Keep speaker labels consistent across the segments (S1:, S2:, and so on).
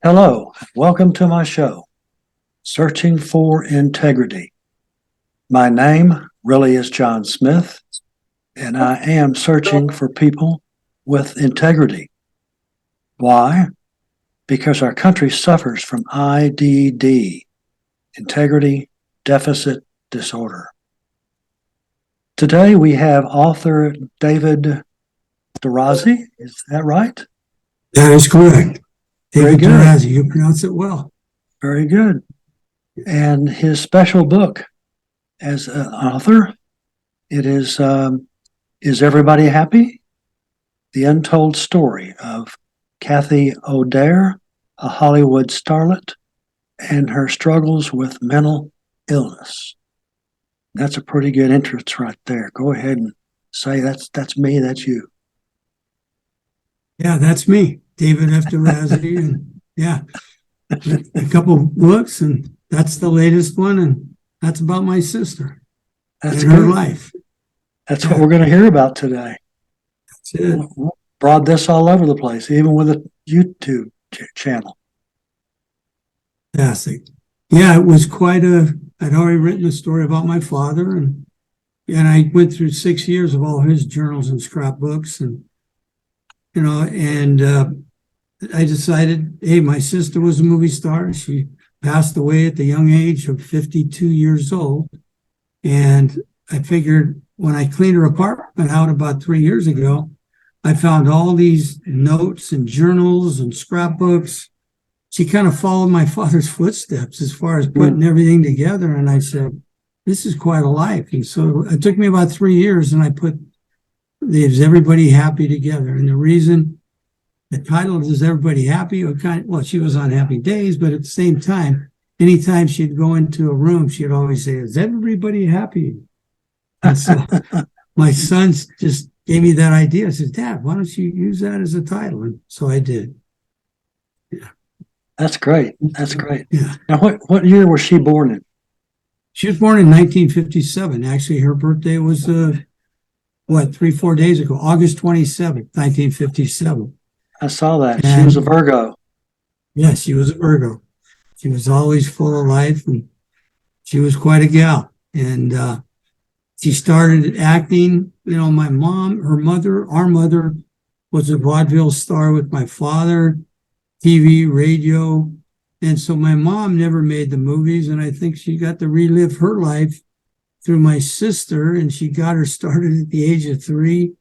S1: Hello, welcome to my show, Searching for Integrity. My name really is John Smith, and I am searching for people with integrity. Why? Because our country suffers from IDD, Integrity Deficit Disorder. Today we have author David Dirazi. Is that right?
S2: That is correct.
S1: Very
S2: David
S1: good.
S2: Dirazi, you pronounce it well.
S1: Very good. And his special book as an author, it is Everybody Happy? The Untold Story of Kathy O'Dare, a Hollywood starlet, and her struggles with mental illness. That's a pretty good entrance right there. Go ahead and say that's me, that's you.
S2: Yeah, that's me, David F. Dirazi. And yeah, a couple of books, and that's the latest one, and that's about my sister
S1: That's
S2: and her
S1: good.
S2: life.
S1: That's what we're going to hear about today.
S2: That's it.
S1: Brought this all over the place, even with a YouTube channel.
S2: Fantastic. Yeah, it was I'd already written a story about my father, and I went through 6 years of all his journals and scrapbooks, and I decided, hey, my sister was a movie star. She passed away at the young age of 52 years old. And I figured when I cleaned her apartment out about 3 years ago, I found all these notes and journals and scrapbooks. She kind of followed my father's footsteps as far as putting everything together. And I said, this is quite a life. And so it took me about 3 years, and I put Is Everybody Happy together. And the reason the title is Everybody Happy, well, she was on happy days, but at the same time, anytime she'd go into a room, she'd always say, is everybody happy? And so my son just gave me that idea. I said, Dad, why don't you use that as a title? And so I did.
S1: Yeah. That's great. That's great.
S2: Yeah.
S1: Now, what year was she born in?
S2: She was born in 1957. Actually, her birthday was, 3-4 days ago, August 27th, 1957.
S1: I saw that.
S2: And
S1: she was a Virgo.
S2: Yes, she was a Virgo. She was always full of life, and she was quite a gal. And she started acting. My mom, our mother was a vaudeville star with my father, TV, radio. And so my mom never made the movies, and I think she got to relive her life through my sister, and she got her started at the age of 3,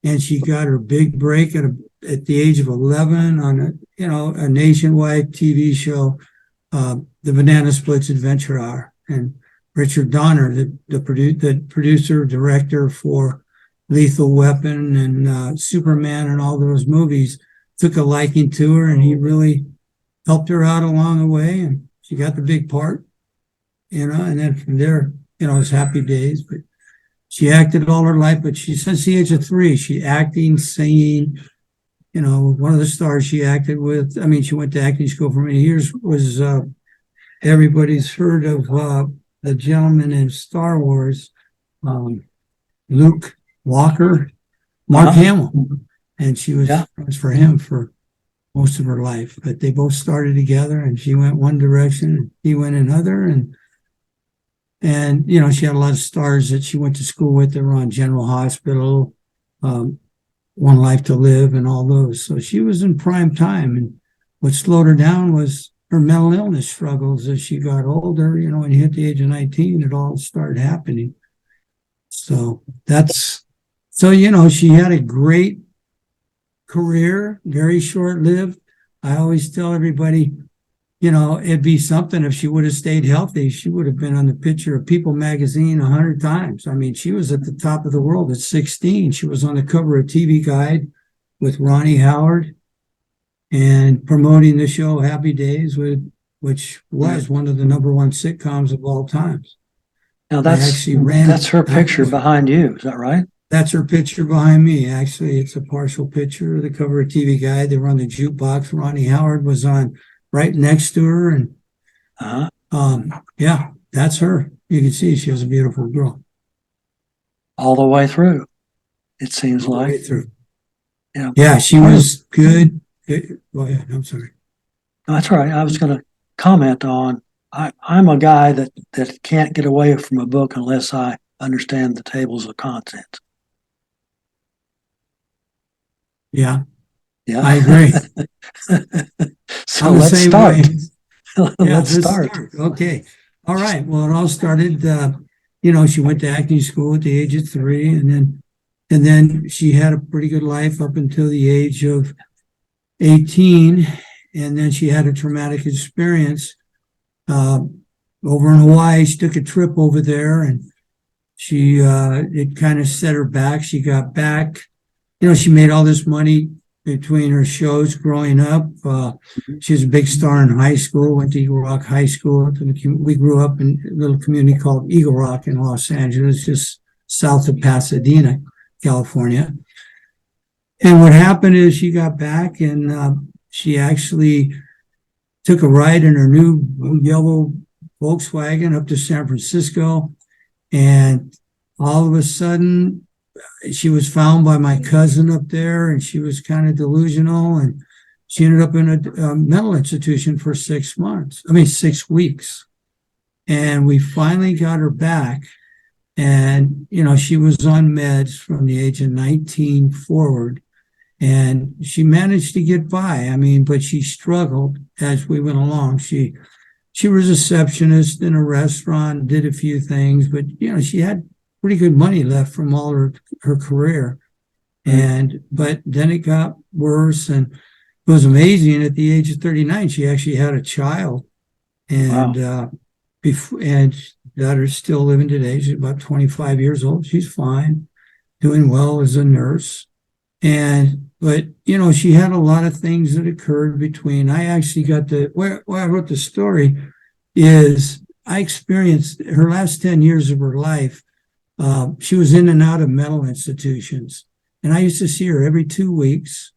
S2: and she got her big break at the age of 11 on a nationwide TV show, the Banana Splits Adventure Hour. And Richard Donner, the producer, director for Lethal Weapon and Superman and all those movies, took a liking to her, and he really helped her out along the way, and she got the big part, and then from there, it was happy days. But she acted all her life, but since the age of 3, she acting, singing. One of the stars she acted with, she went to acting school for many years, was everybody's heard of the gentleman in Star Wars, Luke Walker, Mark Hamill. And she was friends for him for most of her life. But they both started together, and she went one direction, and he went another. And she had a lot of stars that she went to school with that were on General Hospital, One Life to Live, and all those. So she was in prime time. And what slowed her down was her mental illness struggles as she got older. When you hit the age of 19, it all started happening. So she had a great career, very short-lived. I always tell everybody, it'd be something if she would have stayed healthy. She would have been on the picture of People magazine 100 times. She was at the top of the world at 16. She was on the cover of TV Guide with Ronnie Howard and promoting the show Happy Days, which was one of the #1 sitcoms of all times.
S1: Now that's her picture behind you. Is that right?
S2: That's her picture behind me. Actually, it's a partial picture of the cover of TV Guide. They were on the jukebox. Ronnie Howard was on right next to her. And that's her. You can see she was a beautiful girl.
S1: All the way through, it seems
S2: All the
S1: like.
S2: way through. Yeah, she was good. Go ahead. I'm sorry.
S1: That's all right. I was going to comment on. I'm a guy that can't get away from a book unless I understand the tables of contents.
S2: Yeah,
S1: Yeah.
S2: I agree.
S1: So
S2: I'm the
S1: let's
S2: same way.
S1: start.
S2: Yeah,
S1: Let's
S2: let's
S1: start.
S2: start. Okay. All right. Well, it all started, she went to acting school at the age of 3, and then she had a pretty good life up until the age of 18. And then she had a traumatic experience uh, over in Hawaii. She took a trip over there, and it kind of set her back. She got back. She made all this money between her shows growing up. She was a big star in high school, went to Eagle Rock High School. We grew up in a little community called Eagle Rock in Los Angeles, just south of Pasadena, California. And what happened is she got back, and she actually took a ride in her new yellow Volkswagen up to San Francisco. And all of a sudden, she was found by my cousin up there, and she was kind of delusional, and she ended up in a mental institution for 6 weeks. And we finally got her back. And, she was on meds from the age of 19 forward. And she managed to get by. But she struggled as we went along. She was a receptionist in a restaurant, did a few things, but she had pretty good money left from all her career. But then it got worse, and it was amazing. At the age of 39, she actually had a child, and and daughter's still living today. She's about 25 years old. She's fine, doing well as a nurse. But she had a lot of things that occurred between. I actually got where I wrote the story is I experienced her last 10 years of her life. She was in and out of mental institutions, and I used to see her every 2 weeks.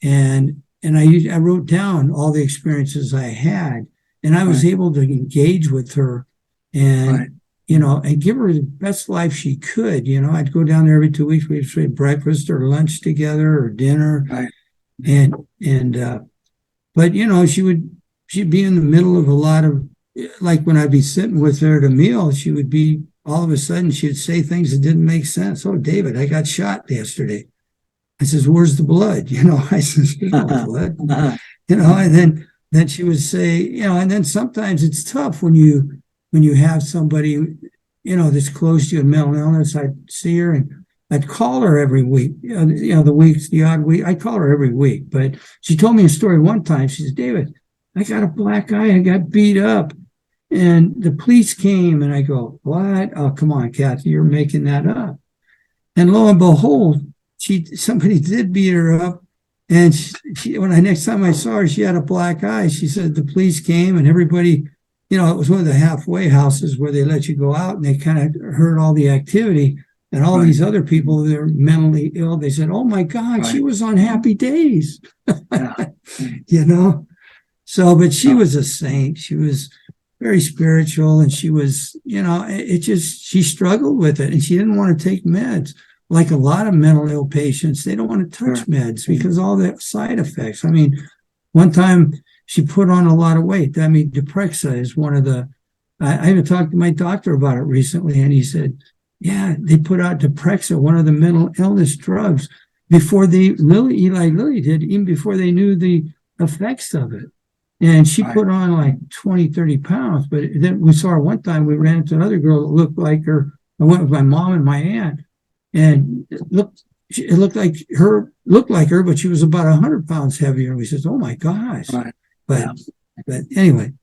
S2: And I wrote down all the experiences I had, and I was able to engage with her and and give her the best life she could. I'd go down there every 2 weeks. We'd trade breakfast or lunch together or dinner. But she'd be in the middle of a lot of, like when I'd be sitting with her at a meal, she would be, all of a sudden she'd say things that didn't make sense. Oh, David, I got shot yesterday. I says, where's the blood? I says, there's no blood. And then she would say, and then sometimes it's tough when you have somebody, that's close to you in mental illness. I'd see her and I'd call her every week, the odd week. I'd call her every week. But she told me a story one time. She says, David, I got a black eye. I got beat up. And the police came, and I go, what? Oh, come on, Kathy, you're making that up. And lo and behold, somebody did beat her up. And next time I saw her, she had a black eye. She said the police came, and everybody, it was one of the halfway houses where they let you go out, and they kind of heard all the activity. And all these other people that are mentally ill, they said, oh my God, she was on Happy Days. So, but she was a saint. She was very spiritual, and she was, she struggled with it, and she didn't want to take meds. Like a lot of mental ill patients, they don't want to touch meds because all the side effects. One time she put on a lot of weight. Deprexa is one of the, I even talked to my doctor about it recently, and he said, yeah, they put out Deprexa, one of the mental illness drugs, before Eli Lilly did, even before they knew the effects of it. And she put on like 20, 30 pounds. But then we saw her one time, we ran into another girl that looked like her. I went with my mom and my aunt, and it looked like her, but she was about 100 pounds heavier. And we said, oh my gosh. But anyway,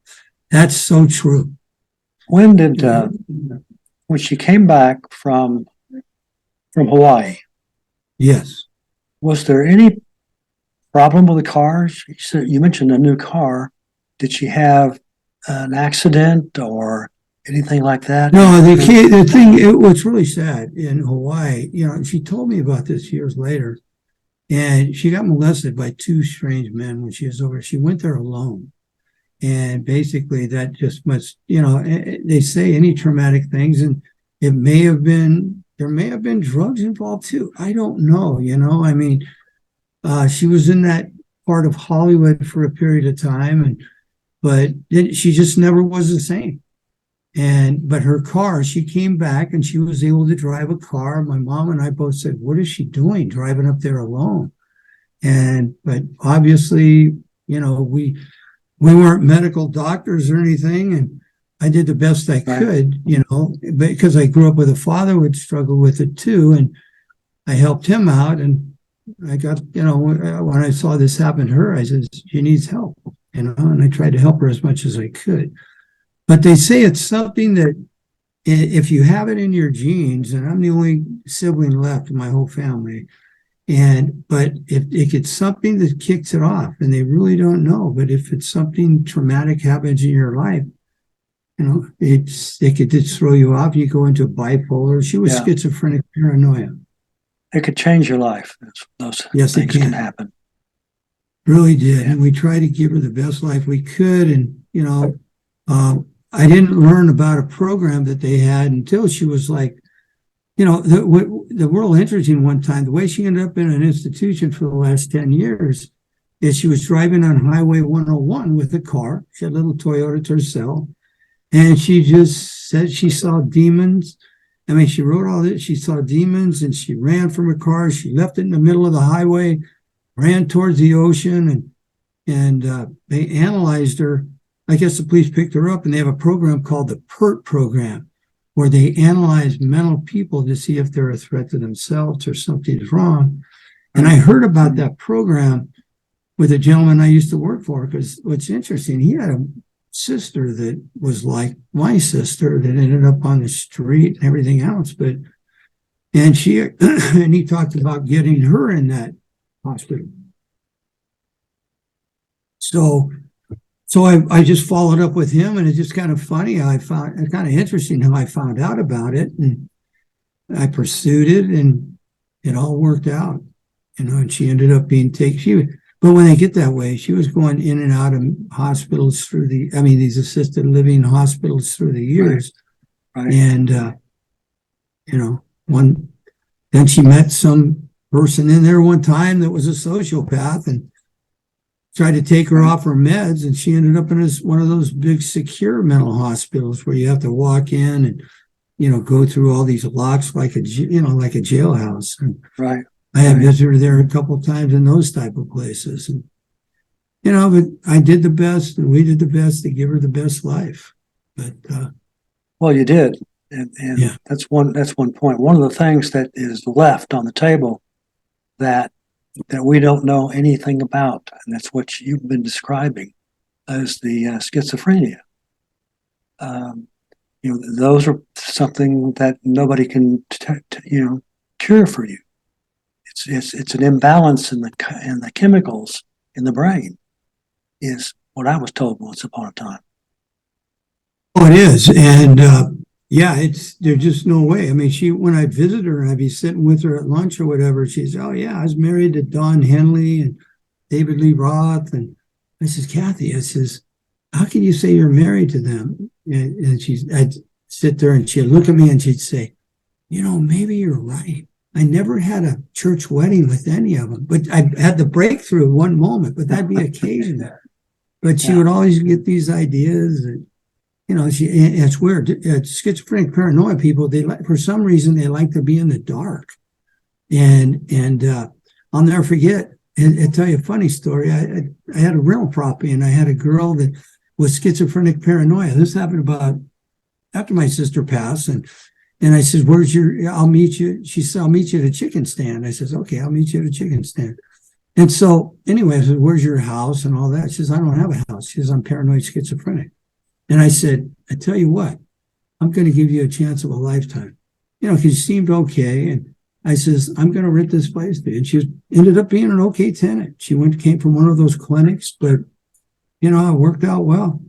S2: that's so true.
S1: When she came back from Hawaii,
S2: yes,
S1: was there any problem with the car? You mentioned a new car. Did she have an accident or anything like that?
S2: No, the thing, what's really sad in Hawaii, she told me about this years later, and she got molested by 2 strange men when she was over. She went there alone. And basically that just must, they say any traumatic things, and there may have been drugs involved too. I don't know, she was in that part of Hollywood for a period of time, but she just never was the same. But her car, she came back and she was able to drive a car. My mom and I both said, "What is she doing driving up there alone?" But obviously, we weren't medical doctors or anything, and I did the best I could, because I grew up with a father who had struggled with it too, and I helped him out. And I got, when I saw this happen to her, I said, "She needs help," and I tried to help her as much as I could. But they say it's something that if you have it in your genes, and I'm the only sibling left in my whole family, but if it's something that kicks it off, and they really don't know, but if it's something traumatic happens in your life, it could just throw you off. You go into bipolar. She was schizophrenic paranoia.
S1: It could change your life. Those things can happen.
S2: Really did. And we tried to give her the best life we could. And, I didn't learn about a program that they had until she was like, the world interesting one time, the way she ended up in an institution for the last 10 years is she was driving on Highway 101 with a car. She had a little Toyota Tercel. And she just said she saw demons. I mean, she wrote all this. She saw demons and she ran from her car. She left it in the middle of the highway, ran towards the ocean, and they analyzed her. I guess the police picked her up, and they have a program called the PERT program, where they analyze mental people to see if they're a threat to themselves or something is wrong. And I heard about that program with a gentleman I used to work for, because what's interesting, he had a sister that was like my sister that ended up on the street and everything else. And he talked about getting her in that hospital. So I just followed up with him, and it's just kind of funny. I found it kind of interesting how I found out about it, and I pursued it, and it all worked out, and she ended up being taken. But when they get that way, she was going in and out of hospitals these assisted living hospitals through the years.
S1: Right.
S2: And, then she met some person in there one time that was a sociopath and tried to take her off her meds. And she ended up in one of those big secure mental hospitals where you have to walk in and, go through all these locks like a jailhouse. And,
S1: right.
S2: I had visited her there a couple of times in those type of places. And, but I did the best, and we did the best to give her the best life. But
S1: well, you did. And that's one point. One of the things that is left on the table that we don't know anything about, and that's what you've been describing, is the schizophrenia. Those are something that nobody can cure for you. It's an imbalance in the chemicals in the brain, is what I was told once upon a time.
S2: Oh, it is, and there's just no way. I mean, when I visit her and I'd be sitting with her at lunch or whatever, she's, "Oh yeah, I was married to Don Henley and David Lee Roth," and I says, "Kathy," I says, "how can you say you're married to them?" And I'd sit there and she'd look at me and she'd say, "Maybe you're right. I never had a church wedding with any of them, but I had the breakthrough one moment, but that'd be occasional." But she would always get these ideas, and it's weird. Schizophrenic paranoia people, for some reason they like to be in the dark, and I'll never forget. And I'll tell you a funny story. I had a rental property, and I had a girl that was schizophrenic paranoia. This happened about after my sister passed, and I said, I'll meet you. She said, "I'll meet you at a chicken stand." I says, "Okay, I'll meet you at a chicken stand." And so anyway, I said, "Where's your house?" and all that. She says, "I don't have a house." She says, "I'm paranoid schizophrenic." And I said, "I tell you what, I'm going to give you a chance of a lifetime." Because she seemed okay. And I says, "I'm going to rent this place to you." And she ended up being an okay tenant. She came from one of those clinics, but, it worked out well.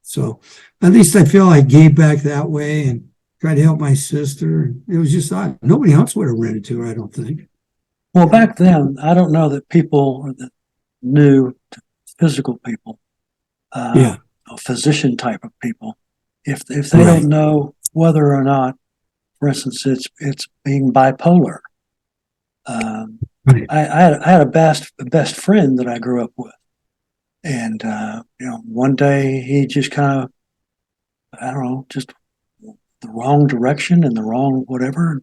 S2: So at least I feel I gave back that way and tried to help my sister. And it was just odd. Nobody else would have rented to her, I don't think.
S1: Well, back then, I don't know that people that knew physical people, physician type of people, if they don't know whether or not, for instance, it's being bipolar,
S2: Right.
S1: I had a best friend that I grew up with. And, one day he just kind of, I don't know, just the wrong direction and the wrong whatever.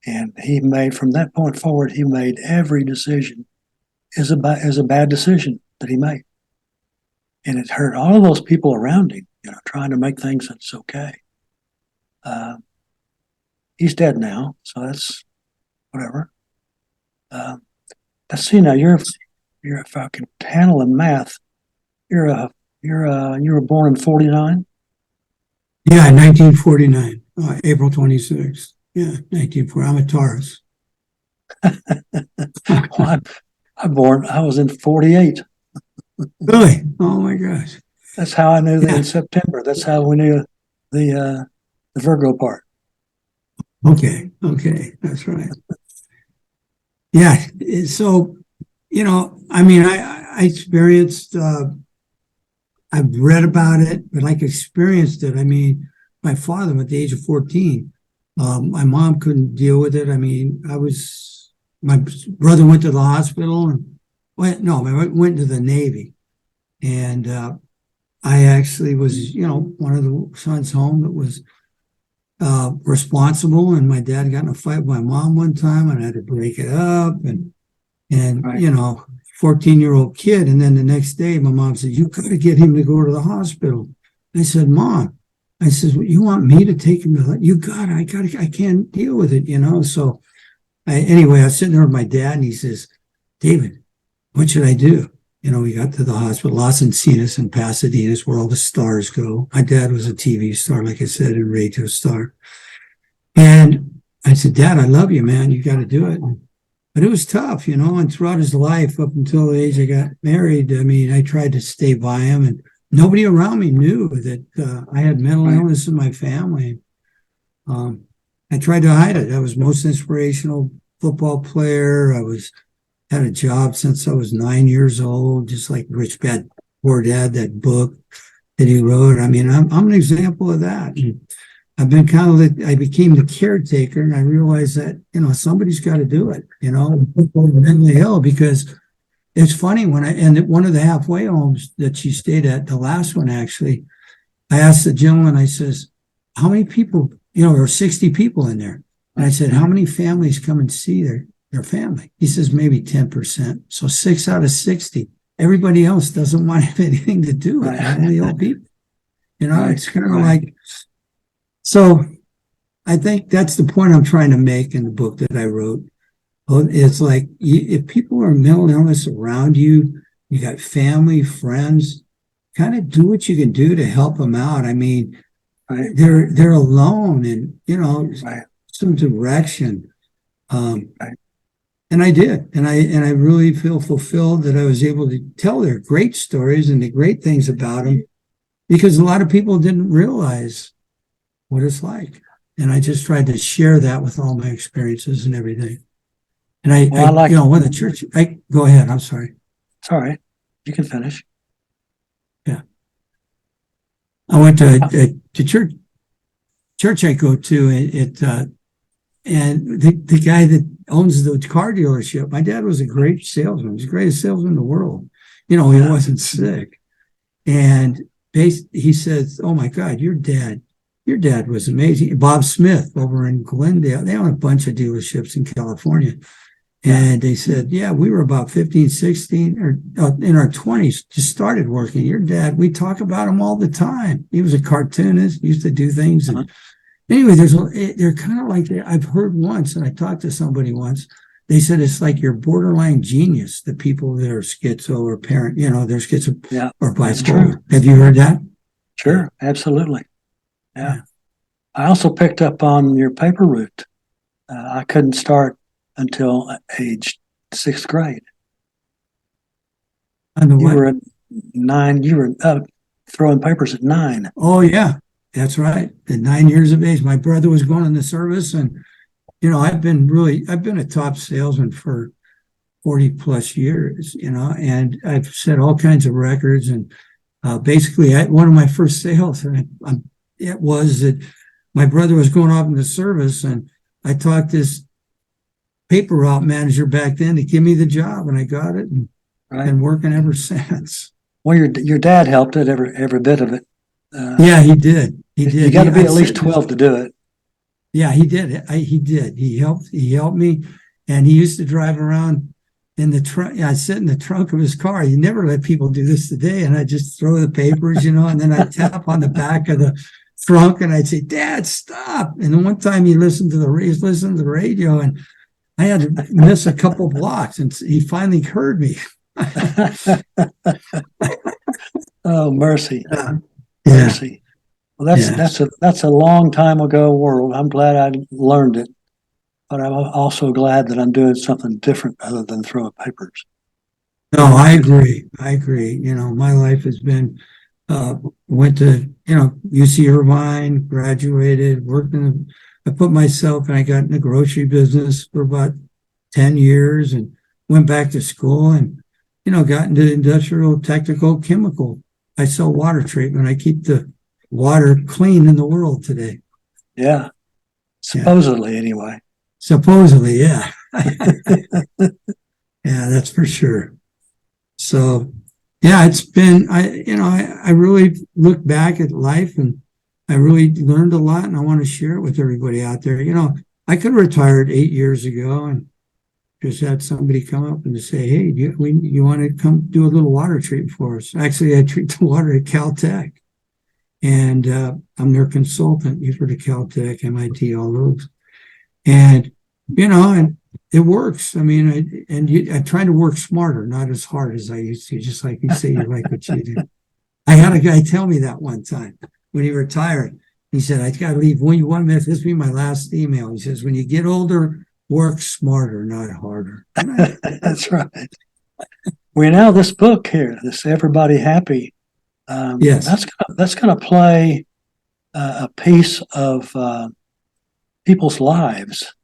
S1: And he made, from that point forward, he made every decision is a bad decision that he made. And it hurt all of those people around him, trying to make things that's okay. Uh, he's dead now, so that's whatever. Let's see now. You're if I can handle the math. You were born in '49.
S2: Yeah, 1949, April 26th. Yeah, 1940. I'm a Taurus.
S1: Well, I was in '48.
S2: Really? Oh my gosh.
S1: That's how I knew that
S2: Yeah.
S1: in September. That's how we knew the Virgo part.
S2: Okay. Okay. That's right. Yeah. So, I mean, I experienced, I've read about it, but like experienced it. I mean, my father at the age of 14, my mom couldn't deal with it. I mean, my brother went to the hospital and went to the Navy. And I actually was, one of the sons home that was responsible. And my dad got in a fight with my mom one time and I had to break it up. And
S1: Right.
S2: 14-year-old kid. And then the next day, my mom said, "You got to get him to go to the hospital." I said, "Mom," I said, "Well, you want me to take him to the, I can't deal with it, So anyway, I was sitting there with my dad and he says, "David, what should I do?" We got to the hospital, Los Encinas and Pasadena is where all the stars go. My dad was a TV star, like I said, a radio star. And I said, "Dad, I love you, man. You got to do it." But it was tough, and throughout his life, up until the age I got married, I mean, I tried to stay by him, and nobody around me knew that I had mental illness in my family. I tried to hide it. I was most inspirational football player. Had a job since I was 9 years old, just like Rich Dad Poor Dad, that book that he wrote. I mean, I'm an example of that. And I've been I became the caretaker, and I realized that, somebody's got to do it, mentally ill, because it's funny and one of the halfway homes that she stayed at, the last one actually, I asked the gentleman, I says, "How many people, there are 60 people in there." And I said, "How many families come and see their family?" He says, "Maybe 10%. So 6 out of 60. Everybody else doesn't want to have anything to do with it. Only old people. It's kind of like, so I think that's the point I'm trying to make in the book that I wrote. It's like, if people are mental illness around you, you got family, friends, kind of do what you can do to help them out. I mean, they're alone, and some direction. And I did, and I really feel fulfilled that I was able to tell their great stories and the great things about them, because a lot of people didn't realize what it's like. And I just tried to share that with all my experiences and everything. And when the church, go ahead. I'm sorry.
S1: Sorry, you can finish.
S2: Yeah. I went to church I go to and the guy that owns the car dealership, my dad was a great salesman. He was the greatest salesman in the world. He wasn't sick. And he says, "Oh my God, your dad was amazing." Bob Smith over in Glendale, they own a bunch of dealerships in California. And they said, "Yeah, we were about 15, 16, or in our 20s, just started working. Your dad, we talk about him all the time. He was a cartoonist, used to do things." And anyway, they're kind of like, I've heard once, and I talked to somebody once, they said it's like you're borderline genius, the people that are schizo or they're schizo or bipolar. Have you heard that?
S1: Sure, absolutely. Yeah. I also picked up on your paper route. I couldn't start until age 6th grade.
S2: You
S1: were at 9. You were throwing papers at 9.
S2: Oh yeah, that's right. At 9 years of age, my brother was going in the service, and I've been a top salesman for 40 plus years, and I've set all kinds of records. And basically, one of my first sales, it was that my brother was going off in the service, and I talked this paper route manager back then to give me the job, and I got it and
S1: Right.
S2: been working ever since.
S1: Well, your dad helped it every bit of it.
S2: Yeah, he did. He did.
S1: You got to be
S2: I'd
S1: at least
S2: sit
S1: 12 to do it.
S2: Yeah, he did. He did. He helped. He helped me, and he used to drive around in the trunk. I sit in the trunk of his car. You never let people do this today, and I just throw the papers, and then I tap on the back of the trunk, and I'd say, "Dad, stop!" And then one time he listened to the radio, and I had to miss a couple blocks, and he finally heard me.
S1: Oh, mercy,
S2: Yeah.
S1: mercy. Well,
S2: Yeah.
S1: that's a long time ago world. I'm glad I learned it, but I'm also glad that I'm doing something different other than throwing papers.
S2: No, I agree. I agree. My life has been, went to, UC Irvine, graduated, I put myself and I got in the grocery business for about 10 years and went back to school and, got into industrial, technical, chemical. I sell water treatment. I keep the water clean in the world today.
S1: Yeah, supposedly anyway.
S2: Supposedly, yeah. Yeah, that's for sure. So, yeah, it's been, I really look back at life and I really learned a lot and I want to share it with everybody out there. I could have retired 8 years ago and just had somebody come up and to say, "Hey, you want to come do a little water treatment for us?" Actually, I treat the water at Caltech and I'm their consultant. You've heard of Caltech, MIT, all those. And, and it works. I mean, I try to work smarter, not as hard as I used to, just like you say, you like what you do. I had a guy tell me that one time when he retired. He said, "I got to leave. When you 1 minute, this will be my last email." He says, "When you get older, work smarter, not harder."
S1: That's right. Well, now this book here, this Everybody Happy,
S2: Yes.
S1: that's going to play a piece of people's lives,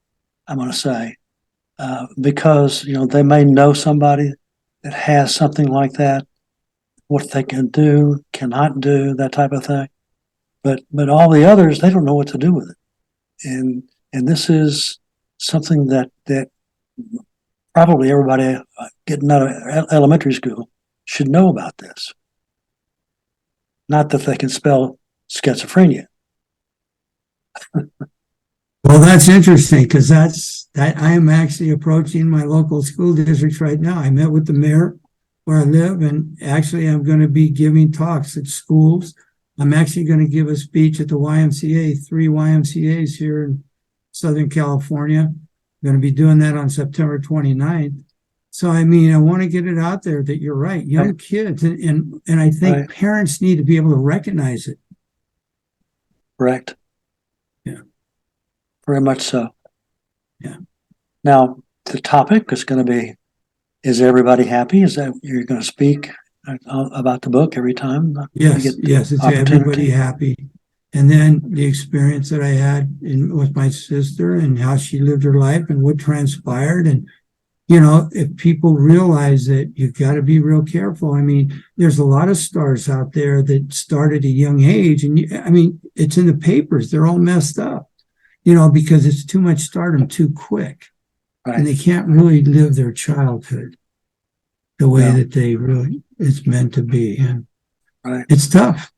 S1: I'm going to say, because they may know somebody that has something like that, what they can do, cannot do, that type of thing. But all the others, they don't know what to do with it, and this is something that probably everybody getting out of elementary school should know about this. Not that they can spell schizophrenia.
S2: Well, that's interesting because I am actually approaching my local school districts right now. I met with the mayor where I live, and actually I'm going to be giving talks at schools. I'm actually going to give a speech at the YMCA, 3 YMCAs here in Southern California. I'm going to be doing that on September 29th. So, I mean, I want to get it out there that you're right, young kids, and I think parents need to be able to recognize it.
S1: Correct.
S2: Yeah.
S1: Very much so.
S2: Yeah.
S1: Now, the topic is going to be, is everybody happy? Is that you're going to speak about the book every time?
S2: Yes, it's everybody happy. And then the experience that I had with my sister and how she lived her life and what transpired. And, if people realize that you got to be real careful. I mean, there's a lot of stars out there that start at a young age. And it's in the papers. They're all messed up, because it's too much stardom too quick. Right. And they can't really live their childhood the way that they really it's meant to be. And it's tough.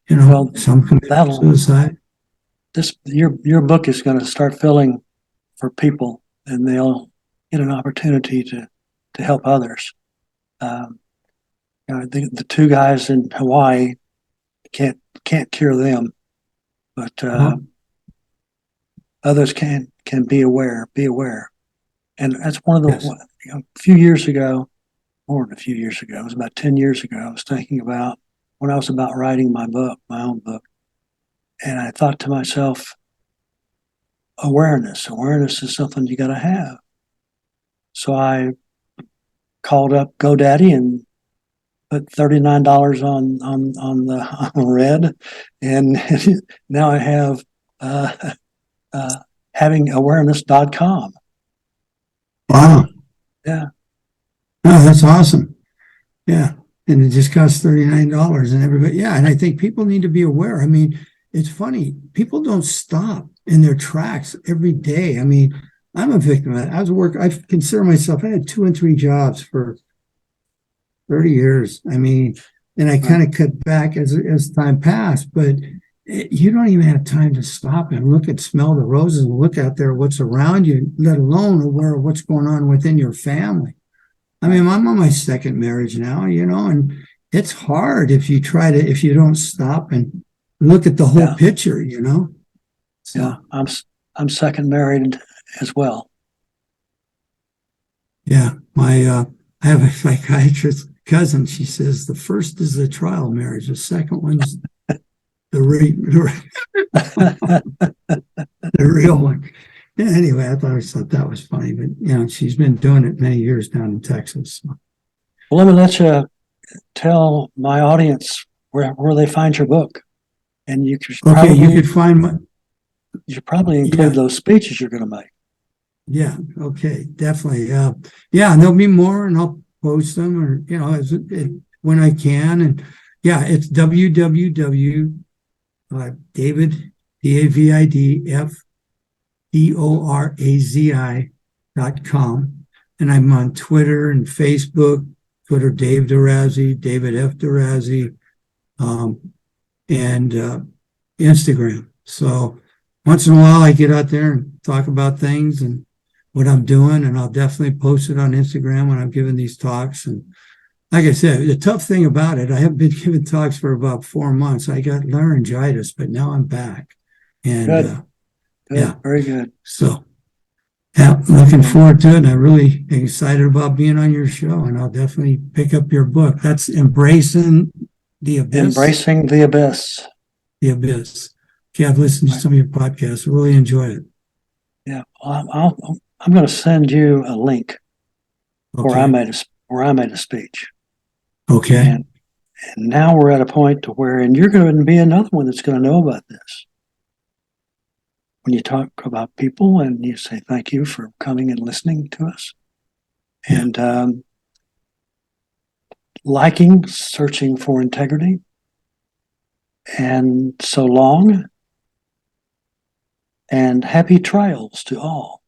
S2: Some commit suicide.
S1: Your book is going to start filling for people, and they'll get an opportunity to help others. The two guys in Hawaii can't cure them, but others can be aware. And that's one of the a few years ago, more than a few years ago, it was about 10 years ago, I was thinking about when I was about writing my own book. And I thought to myself, awareness is something you got to have. So I called up GoDaddy and put $39 on the red, and now I have havingawareness.com.
S2: Wow.
S1: Yeah.
S2: Oh, that's awesome. Yeah. And it just costs $39 and everybody. Yeah. And I think people need to be aware. I mean, it's funny. People don't stop in their tracks every day. I mean, I'm a victim of that. I consider myself, I had 2 and 3 jobs for 30 years. I mean, and I kind of cut back as time passed, but you don't even have time to stop and smell the roses and look out there, what's around you, let alone aware of what's going on within your family. I mean, I'm on my second marriage now, and it's hard if you don't stop and look at the whole picture, So,
S1: yeah, I'm second married as well.
S2: Yeah, I have a psychiatrist cousin. She says the first is the trial marriage, the second one's the real one. Yeah, anyway, I thought that was funny, but she's been doing it many years down in Texas. So.
S1: Well, let me let you tell my audience where they find your book, and you could probably include those speeches you're going to make.
S2: Yeah. Okay. Definitely. And there'll be more, and I'll post them, or when I can. And it's www. David DavidFDorazi.com, and I'm on Twitter and Facebook. Twitter Dave Dorazi, David F Dorazi, and Instagram. So once in a while, I get out there and talk about things and what I'm doing, and I'll definitely post it on Instagram when I'm giving these talks. And like I said, the tough thing about it, I haven't been giving talks for about 4 months. I got laryngitis, but now I'm back. And
S1: good. Very good.
S2: So looking forward to it. And I'm really excited about being on your show, and I'll definitely pick up your book. That's Embracing the Abyss.
S1: Embracing the Abyss.
S2: The Abyss. Okay, I've listened to some of your podcasts. I really enjoy it.
S1: Yeah, I'm going to send you a link where I made a speech.
S2: Okay.
S1: And now we're at a point to where, and you're going to be another one that's going to know about this. When you talk about people and you say thank you for coming and listening to us, and liking, searching for integrity, and so long, and happy trails to all.